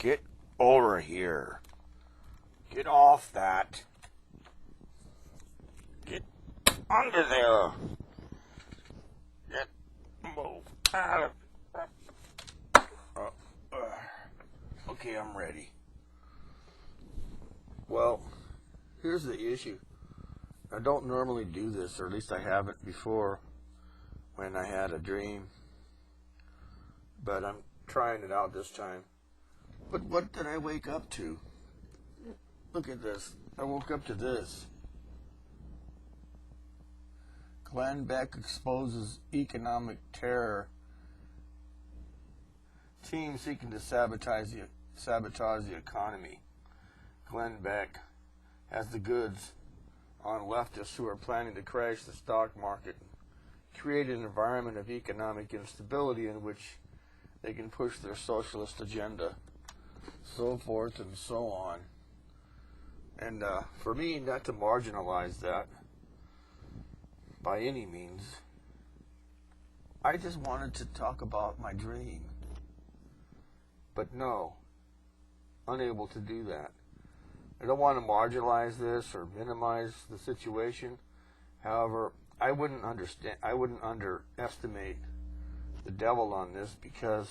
Get over here. Get off that. Get under there. Get move out of. Okay, I'm ready. Well, here's the issue. I don't normally do this, or at least I haven't before when I had a dream. But I'm trying it out this time. But what did I wake up to? Look at this. I woke up to this. Glenn Beck exposes economic terror. Team seeking to sabotage the economy. Glenn Beck has the goods on leftists who are planning to crash the stock market, create an environment of economic instability in which they can push their socialist agenda, so forth and so on. And for me, not to marginalize that by any means, I just wanted to talk about my dream. But no, unable to do that. I don't want to marginalize this or minimize the situation. However, I wouldn't underestimate the devil on this, because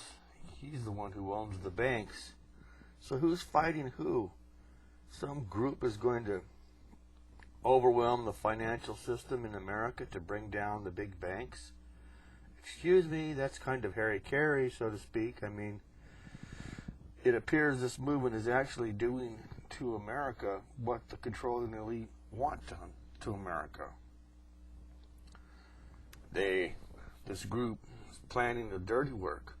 he's the one who owns the banks. So who's fighting who? Some group is going to overwhelm the financial system in America to bring down the big banks. Excuse me, that's kind of hara-kiri, so to speak. I mean, it appears this movement is actually doing to America what the controlling elite want done to America. This group is planning the dirty work.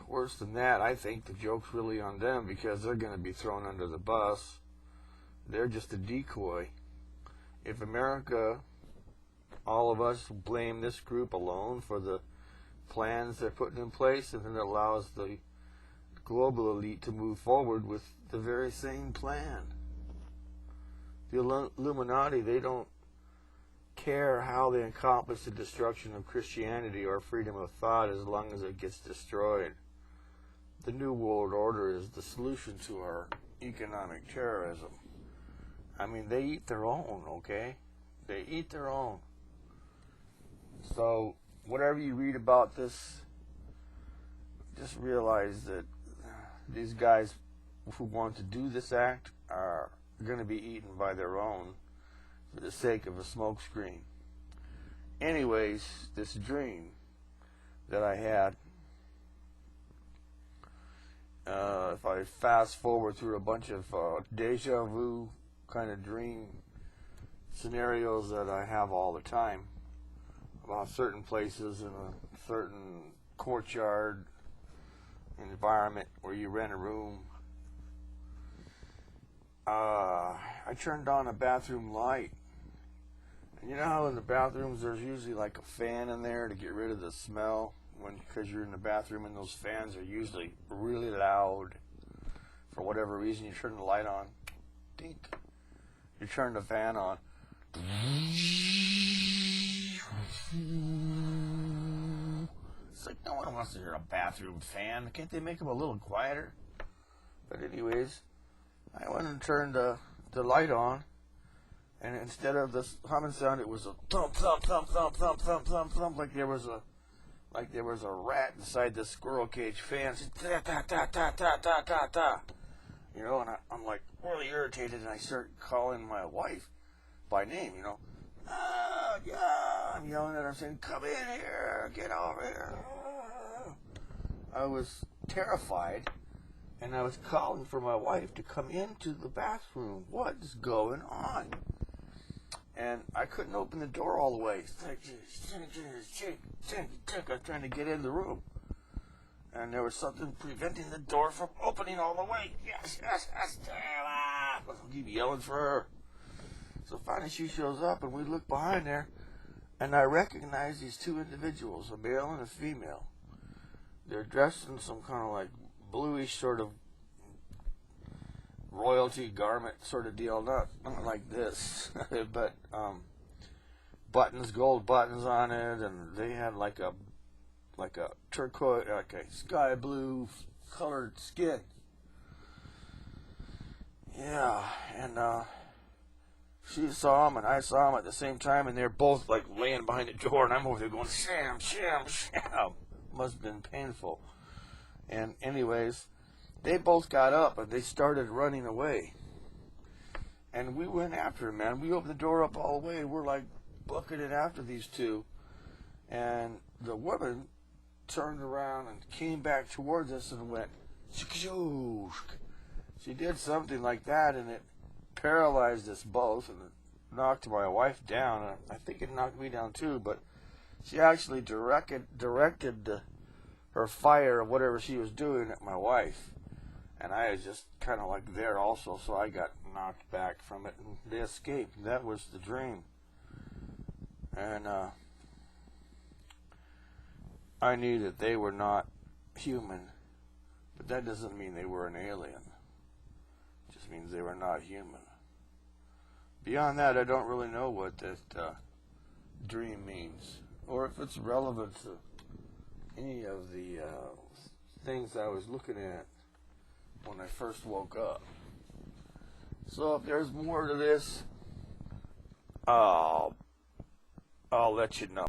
Worse than that, I think the joke's really on them, because they're going to be thrown under the bus. They're just a decoy. If America, all of us, blame this group alone for the plans they're putting in place, and then it allows the global elite to move forward with the very same plan. The Illuminati, they don't care how they accomplish the destruction of Christianity or freedom of thought, as long as it gets destroyed. The New World Order is the solution to our economic terrorism. I mean, they eat their own, okay? They eat their own. So, whatever you read about this, just realize that these guys who want to do this act are going to be eaten by their own for the sake of a smokescreen. Anyways, this dream that I had, if I fast forward through a bunch of deja vu kind of dream scenarios that I have all the time about certain places in a certain courtyard environment where you rent a room, I turned on a bathroom light. And you know how in the bathrooms there's usually like a fan in there to get rid of the smell, because you're in the bathroom and those fans are usually really loud. For whatever reason, you turn the light on, dink. You turn the fan on. It's like, no one wants to hear a bathroom fan. Can't they make them a little quieter? But anyways, I went and turned the light on, and instead of this humming sound, it was a thump, thump, thump, thump, thump, thump, thump, thump, like there was a rat inside the squirrel cage fan. Ta ta ta ta ta ta ta ta. You know, and I'm like really irritated, and I start calling my wife by name. You know, yeah, I'm yelling at her, saying, "Come in here, get over here." I was terrified, and I was calling for my wife to come into the bathroom. What is going on? And I couldn't open the door all the way. I was trying to get in the room, and there was something preventing the door from opening all the way. Yes, Stella! I'll keep yelling for her. So finally she shows up, and we look behind there, and I recognize these two individuals, a male and a female. They're dressed in some kind of like bluish sort of royalty garment sort of deal, not like this, but buttons, gold buttons on it, and they had like a like a turquoise, like a sky blue colored skin. Yeah, and she saw him and I saw him at the same time, and they're both like laying behind the door, and I'm over there going, Sam, Sam, Sam. Must have been painful. And anyways, they both got up and they started running away. And we went after him, man. We opened the door up all the way. We're like bucketed after these two. And the woman turned around and came back towards us and went, shoosh. She did something like that, and it paralyzed us both, and it knocked my wife down. And I think it knocked me down too, but she actually directed her fire or whatever she was doing at my wife. And I was just kind of like there also, so I got knocked back from it, and they escaped. That was the dream. And I knew that they were not human, but that doesn't mean they were an alien. It just means they were not human. Beyond that, I don't really know what that dream means, or if it's relevant to any of the things I was looking at when I first woke up. So if there's more to this, I'll let you know.